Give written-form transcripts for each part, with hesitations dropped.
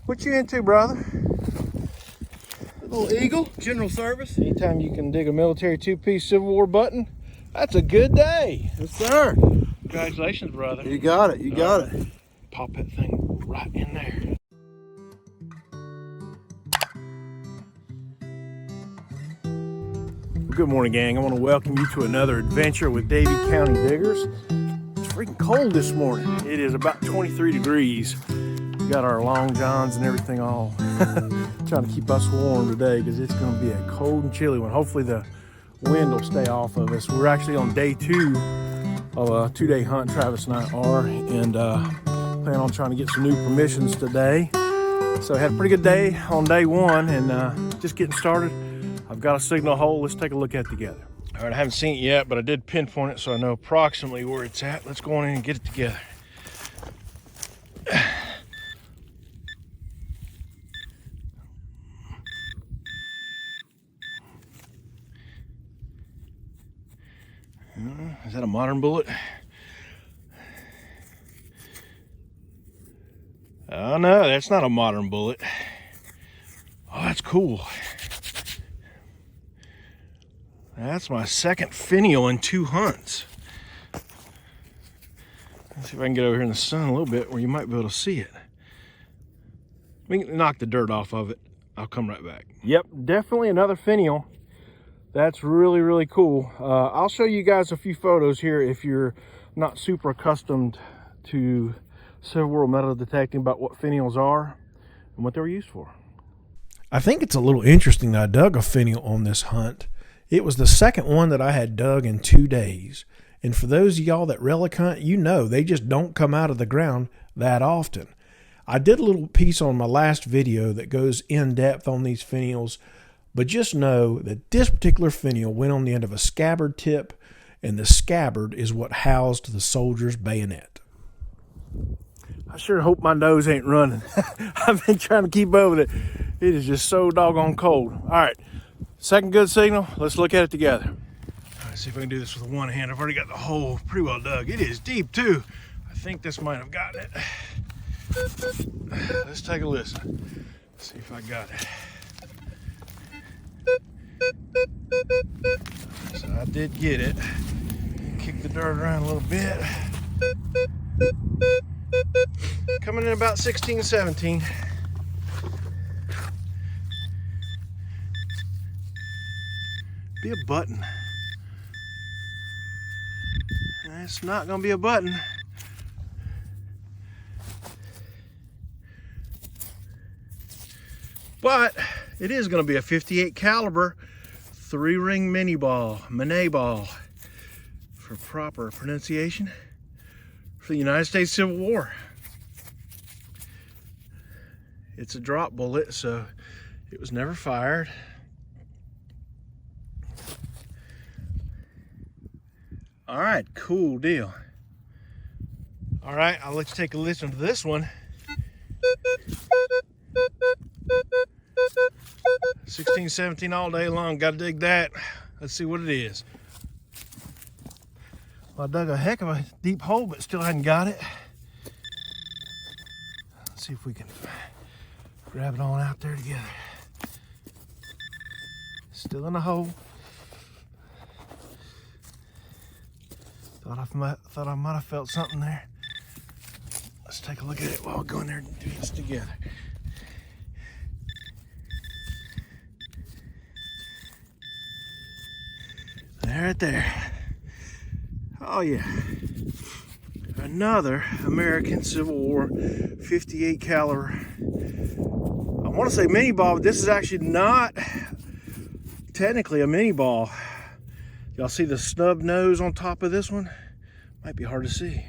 What you into, brother? A little Eagle, general service. Anytime you can dig a military two-piece Civil War button, that's a good day. Yes, sir. Congratulations, brother. You got it. You got it. Pop that thing right in there. Good morning, gang. I want to welcome you to another adventure with Davie County Diggers. It's freaking cold this morning. It is about 23 degrees. We got our long johns and everything all trying to keep us warm today because it's going to be a cold and chilly one. Hopefully the wind will stay off of us. We're actually on day 2 of a 2-day hunt. Travis and I are, and plan on trying to get some new permissions today. So I had a pretty good day on day 1 and just getting started. I've got a signal hole. Let's take a look at it together. All right, I haven't seen it yet, but I did pinpoint it so I know approximately where it's at. Let's go on in and get it together. Is that a modern bullet? Oh no, that's not a modern bullet. Oh, that's cool. That's my second finial in 2 hunts. Let's see if I can get over here in the sun a little bit where you might be able to see it. We can knock the dirt off of it. I'll come right back. Yep, definitely another finial. That's really, really cool. I'll show you guys a few photos here if you're not super accustomed to Civil War metal detecting about what finials are and what they were used for. I think it's a little interesting that I dug a finial on this hunt. It was the second one that I had dug in 2 days. And for those of y'all that relic hunt, you know they just don't come out of the ground that often. I did a little piece on my last video that goes in depth on these finials, but just know that this particular finial went on the end of a scabbard tip, and the scabbard is what housed the soldier's bayonet. I sure hope my nose ain't running. I've been trying to keep up with it. It is just so doggone cold. All right. Second good signal. Let's look at it together. Let's see if I can do this with one hand. I've already got the hole pretty well dug. It is deep too. I think this might have gotten it. Let's take a listen. Let's see if I got it. So I did get it. Kick the dirt around a little bit. Coming in about 16, 17. Be a button. It's not gonna be a button. But it is gonna be a 58 caliber 3-ring mini ball, for proper pronunciation, for the United States Civil War. It's a drop bullet, so it was never fired. All right, cool deal. All right, I'll let you take a listen to this one. 16, 17 all day long, gotta dig that. Let's see what it is. Well, I dug a heck of a deep hole, but still hadn't got it. Let's see if we can grab it on out there together. Still in the hole. Thought I might have felt something there. Let's take a look at it while we go in there and do this together. Right there. Oh yeah. Another American Civil War 58 caliber. I want to say mini ball, but this is actually not technically a mini ball. Y'all see the snub nose on top of this one? Might be hard to see.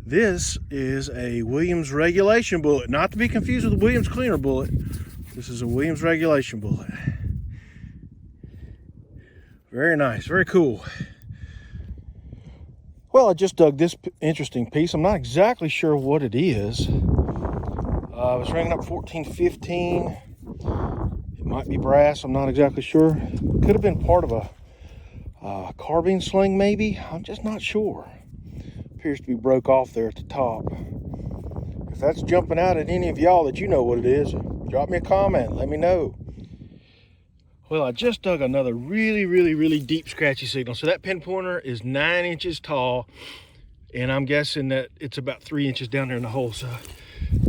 This is a Williams regulation bullet, not to be confused with a Williams cleaner bullet. This is a Williams regulation bullet. Very nice, very cool. Well, I just dug this interesting piece. I'm not exactly sure what it is. I was ringing up 1415. It might be brass, I'm not exactly sure. Could have been part of a carbine sling maybe, I'm just not sure. Appears to be broke off there at the top. If that's jumping out at any of y'all that you know what it is, drop me a comment, let me know. Well, I just dug another really deep scratchy signal. So that pinpointer is 9 inches tall, and I'm guessing that it's about 3 inches down there in the hole. So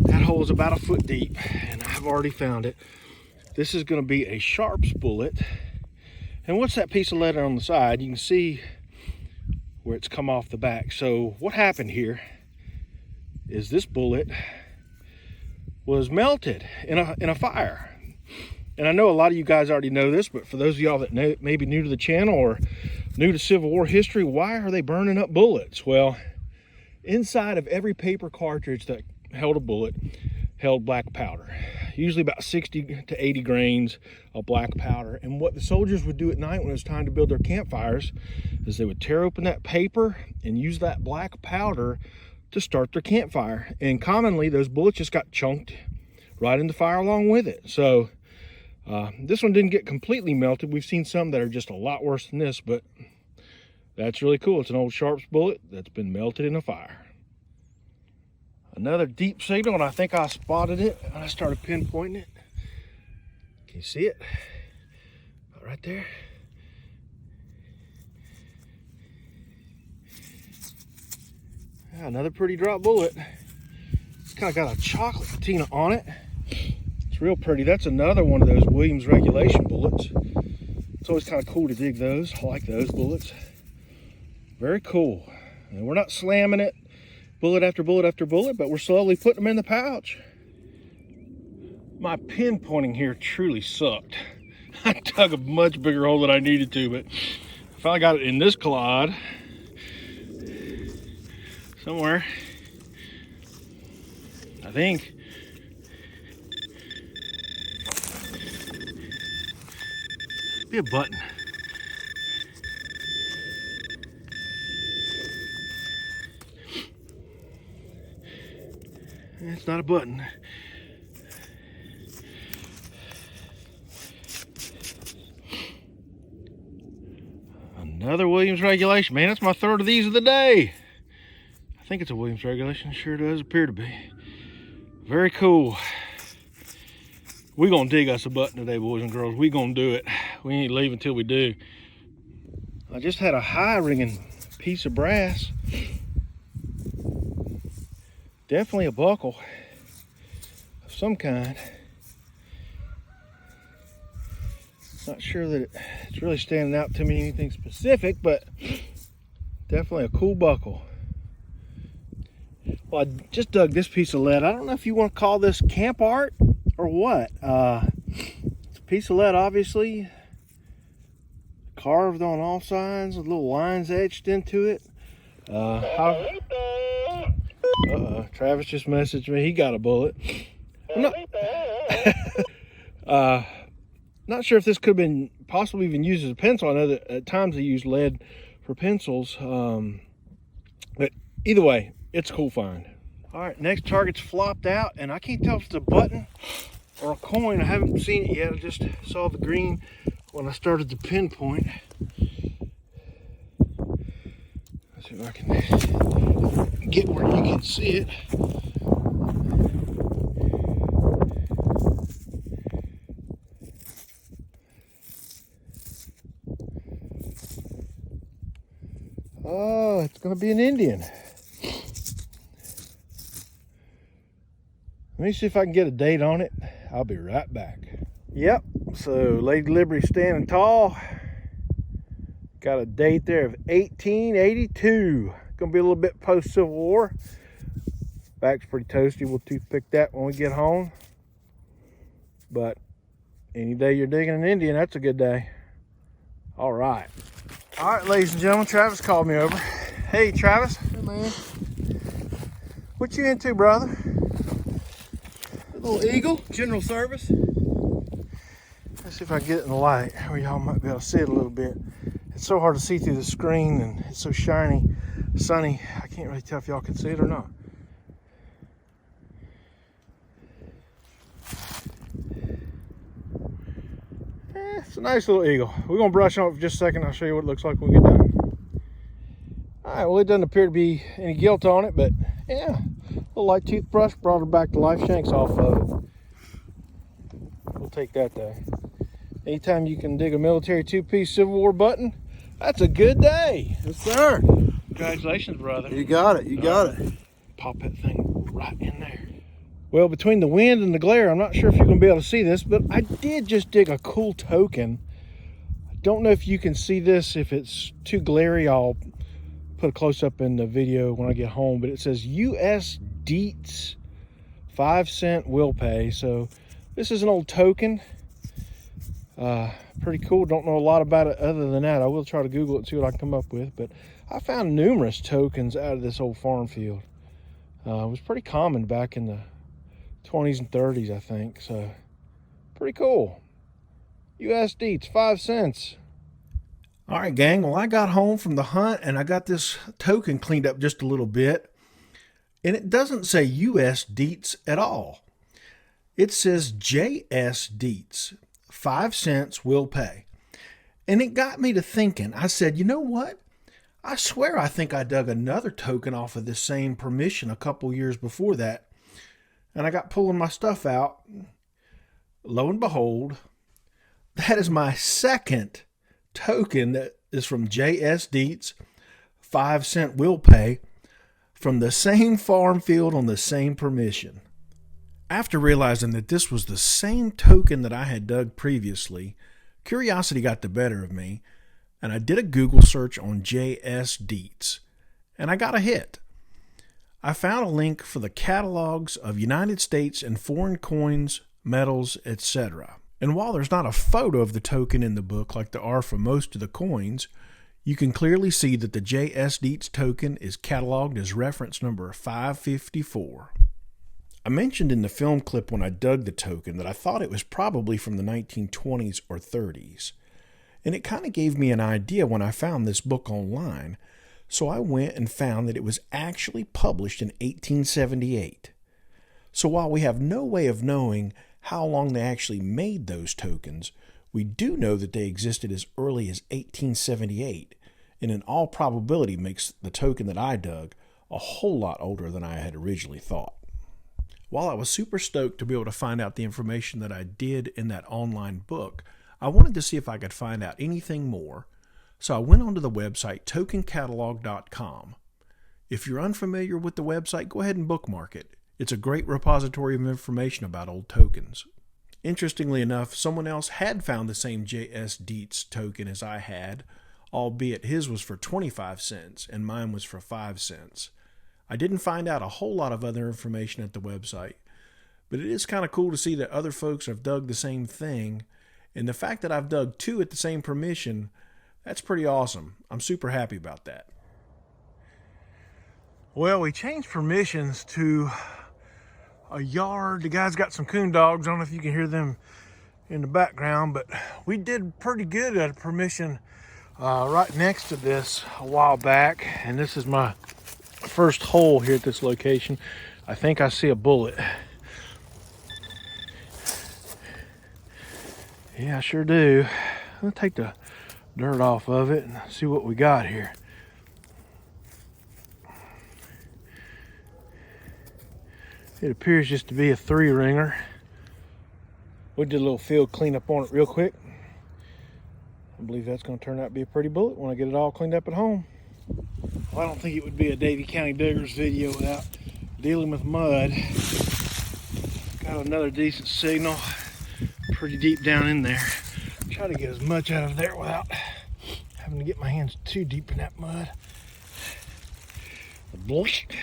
that hole is about 1 foot deep, and I've already found it. This is going to be a Sharps bullet. And what's that piece of leather on the side? You can see where it's come off the back. So what happened here is this bullet was melted in a fire. And I know a lot of you guys already know this, but for those of y'all that may be new to the channel or new to Civil War history, why are they burning up bullets? Well, inside of every paper cartridge that held a bullet held black powder, usually about 60 to 80 grains of black powder. And what the soldiers would do at night when it was time to build their campfires is they would tear open that paper and use that black powder to start their campfire. And commonly those bullets just got chunked right in the fire along with it. So this one didn't get completely melted. We've seen some that are just a lot worse than this, but that's really cool. It's an old Sharps bullet that's been melted in a fire. Another deep signal, and I think I spotted it when I started pinpointing it. Can you see it? Right there. Yeah, another pretty drop bullet. It's kind of got a chocolate patina on it. It's real pretty. That's another one of those Williams regulation bullets. It's always kind of cool to dig those. I like those bullets. Very cool. And we're not slamming it bullet after bullet after bullet, but we're slowly putting them in the pouch. My pinpointing here truly sucked. I dug a much bigger hole than I needed to, but I finally got it in this collide somewhere, I think. Be a button. It's not a button. Another Williams regulation. Man, that's my third of these of the day. I think it's a Williams regulation. It sure does appear to be. Very cool. We're gonna dig us a button today, boys and girls. We're gonna do it. We ain't leaving until we do. I just had a high ringing piece of brass. Definitely a buckle of some kind. Not sure that it's really standing out to me anything specific, but definitely a cool buckle. Well, I just dug this piece of lead. I don't know if you want to call this camp art or what. It's a piece of lead, obviously, carved on all sides with little lines etched into it. Travis just messaged me. He got a bullet. Not sure if this could have been possibly even used as a pencil. I know that at times they use lead for pencils. But either way, it's a cool find. All right, next target's flopped out, and I can't tell if it's a button or a coin. I haven't seen it yet. I just saw the green when I started to pinpoint. Let's see if I can get where you can see it. Oh, it's going to be an Indian. Let me see if I can get a date on it. I'll be right back. Yep, so Lady Liberty standing tall. Got a date there of 1882. Gonna be a little bit post-Civil War. Back's pretty toasty. We'll toothpick that when we get home. But any day you're digging an Indian, that's a good day. All right. All right, ladies and gentlemen, Travis called me over. Hey, Travis. Hey, man. What you into, brother? A little eagle, general service. Let's see if I can get it in the light where y'all might be able to see it a little bit. It's so hard to see through the screen, and it's so shiny, sunny. I can't really tell if y'all can see it or not. It's a nice little eagle. We're gonna brush on it for just a second. I'll show you what it looks like when we get done. All right, well, it doesn't appear to be any gilt on it, but yeah, Little light toothbrush, brought her back to life, shanks off of it. We'll take that though. Anytime you can dig a military two-piece Civil War button, that's a good day. Yes, sir. Congratulations, brother. You got it. You got it. Pop that thing right in there. Well, between the wind and the glare, I'm not sure if you're going to be able to see this, but I did just dig a cool token. I don't know if you can see this. If it's too glary, I'll put a close-up in the video when I get home, but it says U.S. Deets 5-cent will pay. So this is an old token. Pretty cool. Don't know a lot about it other than that. I will try to Google it and see what I can come up with, but I found numerous tokens out of this old farm field. It was pretty common back in the 20s and 30s, I think. So pretty cool. U.S. Deets 5 cents. All right, gang. Well, I got home from the hunt and I got this token cleaned up just a little bit, and it doesn't say U.S. Deets at all. It says J.S. Deets 5 cents will pay. And it got me to thinking. I said, you know what? I swear I think I dug another token off of this same permission a couple years before that. And I got pulling my stuff out. Lo and behold, that is my second token that is from J.S. Deets 5 cent will pay from the same farm field on the same permission. After realizing that this was the same token that I had dug previously, curiosity got the better of me, and I did a Google search on J.S. Deets, and I got a hit. I found a link for the catalogs of United States and foreign coins, metals, etc. And while there's not a photo of the token in the book like there are for most of the coins, you can clearly see that the J.S. Deets token is cataloged as reference number 554. I mentioned in the film clip when I dug the token that I thought it was probably from the 1920s or 30s. And it kind of gave me an idea when I found this book online. So I went and found that it was actually published in 1878. So while we have no way of knowing how long they actually made those tokens, we do know that they existed as early as 1878, and in all probability makes the token that I dug a whole lot older than I had originally thought. While I was super stoked to be able to find out the information that I did in that online book, I wanted to see if I could find out anything more, so I went onto the website tokencatalog.com. If you're unfamiliar with the website, go ahead and bookmark it. It's a great repository of information about old tokens. Interestingly enough, someone else had found the same J.S. Deets token as I had, albeit his was for 25 cents and mine was for 5 cents. I didn't find out a whole lot of other information at the website, but it is kind of cool to see that other folks have dug the same thing, and the fact that I've dug two at the same permission, that's pretty awesome. I'm super happy about that. Well, we changed permissions to a yard. The guy's got some coon dogs. I don't know if you can hear them in the background, but we did pretty good at a permission right next to this a while back, and this is my first hole here at this location. I think I see a bullet. Yeah, I sure do. I'm gonna take the dirt off of it and see what we got here. It appears just to be a 3-ringer. We did a little field cleanup on it real quick. I believe that's going to turn out to be a pretty bullet when I get it all cleaned up at home. Well, I don't think it would be a Davie County Diggers video without dealing with mud. Got another decent signal, pretty deep down in there. Try to get as much out of there without having to get my hands too deep in that mud. A bloink.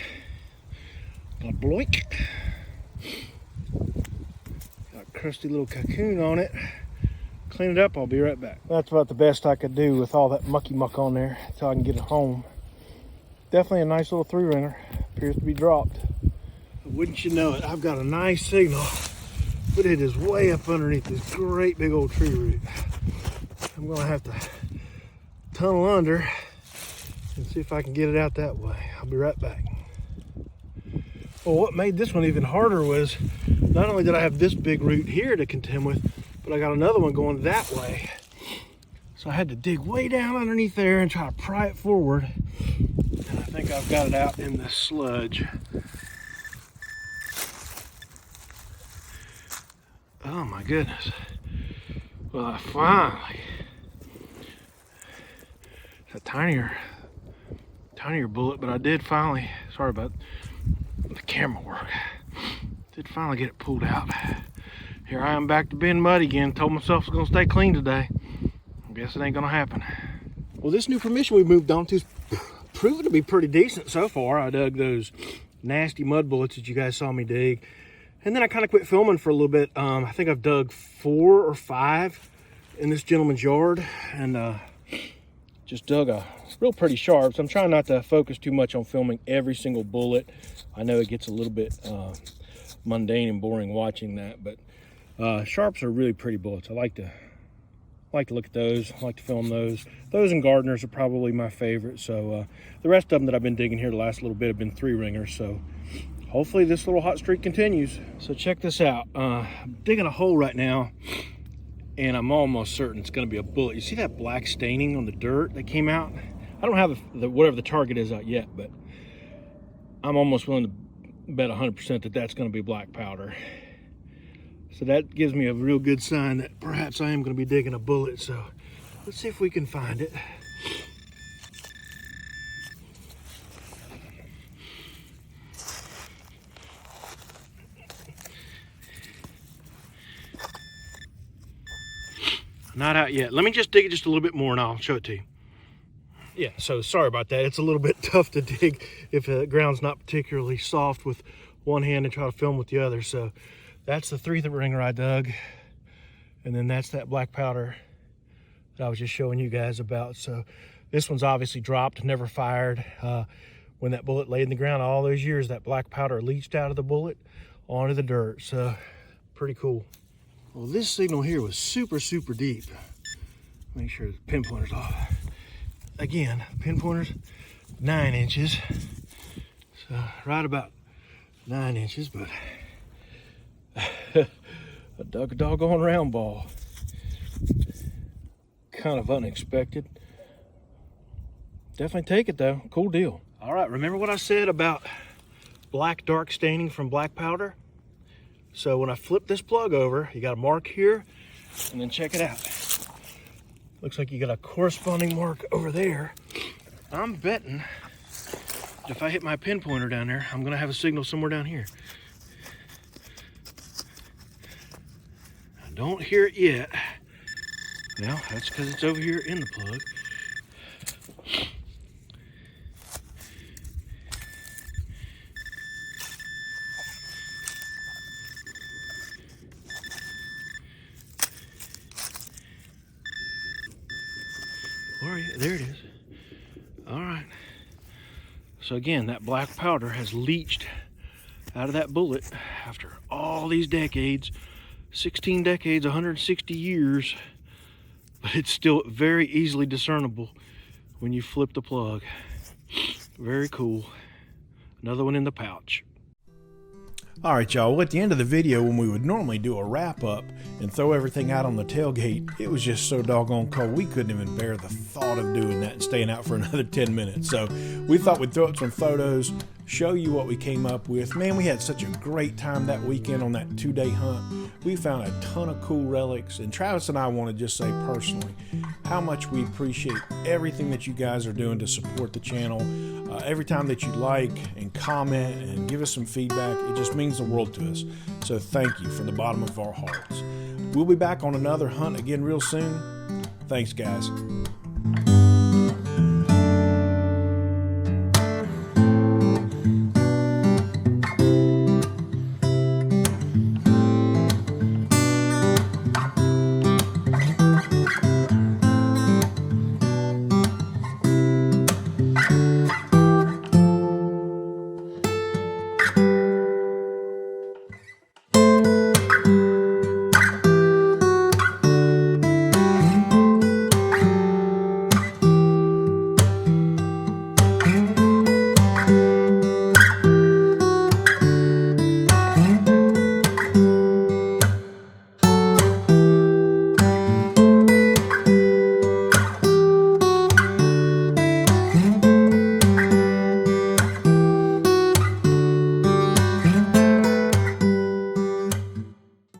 A bloink. Got a crusty little cocoon on it. Clean it up, I'll be right back. That's about the best I could do with all that mucky muck on there until I can get it home. Definitely a nice little 3-ringer. Appears to be dropped. Wouldn't you know it, I've got a nice signal, but it is way up underneath this great big old tree root. I'm gonna have to tunnel under and see if I can get it out that way. I'll be right back. Well, what made this one even harder was not only did I have this big root here to contend with, but I got another one going that way. So I had to dig way down underneath there and try to pry it forward. And I think I've got it out in the sludge. Oh my goodness. Well, I finally, it's a tinier bullet, but I did finally, sorry about the camera work, did finally get it pulled out. Here I am back to being mud again. Told myself I was gonna stay clean today. I guess it ain't gonna happen. Well, this new permission we moved on to is proven to be pretty decent so far. I dug those nasty mud bullets that you guys saw me dig. And then I kind of quit filming for a little bit. I think I've dug 4 or 5 in this gentleman's yard, and just dug a real pretty sharp. So I'm trying not to focus too much on filming every single bullet. I know it gets a little bit mundane and boring watching that, but sharps are really pretty bullets. I like to look at those. I like to film those. Those and Gardners are probably my favorite. So the rest of them that I've been digging here the last little bit have been 3-ringers. So hopefully this little hot streak continues. So check this out. I'm digging a hole right now, and I'm almost certain it's going to be a bullet. You see that black staining on the dirt that came out? I don't have the whatever the target is out yet, but I'm almost willing to bet 100% that that's going to be black powder. So that gives me a real good sign that perhaps I am going to be digging a bullet. So let's see if we can find it. Not out yet. Let me just dig it just a little bit more and I'll show it to you. Yeah, so sorry about that. It's a little bit tough to dig if the ground's not particularly soft with one hand and try to film with the other. So that's the 3-ringer I dug. And then that's that black powder that I was just showing you guys about. So this one's obviously dropped, never fired. When that bullet laid in the ground all those years, that black powder leached out of the bullet onto the dirt. So pretty cool. Well, this signal here was super, super deep. Make sure the pinpointer's off. Again, pinpointer's 9 inches. So right about 9 inches, but I dug a doggone round ball. Kind of unexpected. Definitely take it though, cool deal. All right, remember what I said about black dark staining from black powder? So when I flip this plug over, you got a mark here, and then check it out. Looks like you got a corresponding mark over there. I'm betting if I hit my pinpointer down there, I'm gonna have a signal somewhere down here. I don't hear it yet. Well, that's because it's over here in the plug. Where are you? There it is. All right. So again, that black powder has leached out of that bullet after all these decades, 16 decades, 160 years, but it's still very easily discernible when you flip the plug. Very cool. Another one in the pouch. All right, y'all, well, at the end of the video, when we would normally do a wrap up and throw everything out on the tailgate, it was just so doggone cold we couldn't even bear the thought of doing that and staying out for another 10 minutes. So we thought we'd throw up some photos, show you what we came up with. Man, we had such a great time that weekend on that 2-day hunt. We found a ton of cool relics, and Travis and I want to just say personally how much we appreciate everything that you guys are doing to support the channel. Every time that you like and comment and give us some feedback, it just means the world to us. So thank you from the bottom of our hearts. We'll be back on another hunt again real soon. Thanks, guys.